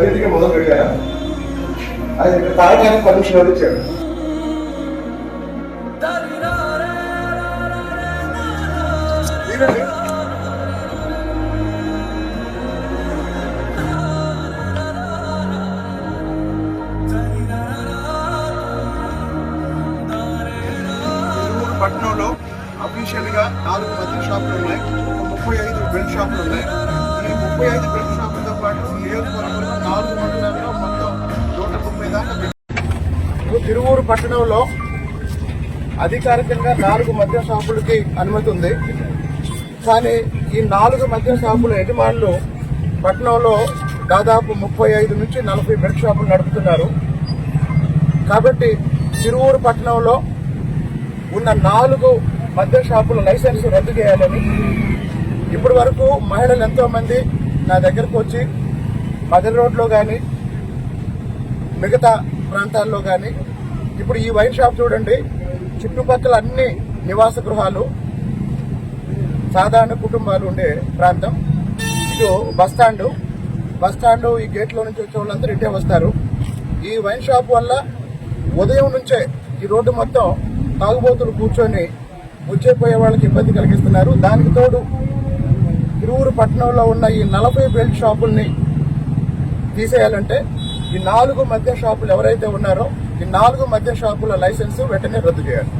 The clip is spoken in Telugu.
ఖరీదుగా మొదలు పెట్టారా? అది తాగడానికి పర్మిషన్ ఎవరు ఇచ్చారు? పట్టణంలో అఫీషియల్ గా 4 మద్యం షాపులు ఉన్నాయి, 35 బెల్ట్ షాపులు ఉన్నాయి. ఈ 35 బెల్ట్ షాపులతో పాటు నియోజకవర్గంలో 4 మండలాల్లో మొత్తం 130 దాకా. తిరువూరు పట్టణంలో అధికారికంగా 4 మద్యం షాపులకి అనుమతి ఉంది. కానీ ఈ 4 మద్యం షాపుల యజమానులు పట్టణంలో దాదాపు 35 నుంచి 40 బెల్ట్ షాపులు నడుపుతున్నారు. కాబట్టి తిరువూరు పట్టణంలో ఉన్న 4 మద్యం షాపుల లైసెన్స్ రద్దు చేయాలని ఇప్పటి వరకు మహిళలు ఎంతో మంది నా దగ్గరకు వచ్చి మదర్ రోడ్లో కానీ మిగతా ప్రాంతాల్లో కానీ, ఇప్పుడు ఈ వైన్ షాప్ చూడండి, చుట్టుపక్కల అన్ని నివాస గృహాలు, సాధారణ కుటుంబాలు ఉండే ప్రాంతం. ఇటు బస్టాండ్ ఈ గేట్లో నుంచి వచ్చే వాళ్ళందరూ ఇటే వస్తారు. ఈ వైన్ షాప్ వల్ల ఉదయం నుంచే ఈ రోడ్డు మొత్తం తాగుబోతులు కూర్చొని వచ్చేపోయే వాళ్ళకి ఇబ్బంది కలిగిస్తున్నారు. దానికి తోడు తిరువూరు పట్టణంలో ఉన్న ఈ 40 బెల్ట్ షాపుల్ని తీసేయాలంటే ఈ 4 మద్యం షాపులు ఎవరైతే ఉన్నారో ఈ 4 మద్యం షాపుల లైసెన్స్ వెంటనే రద్దు చేయాలి.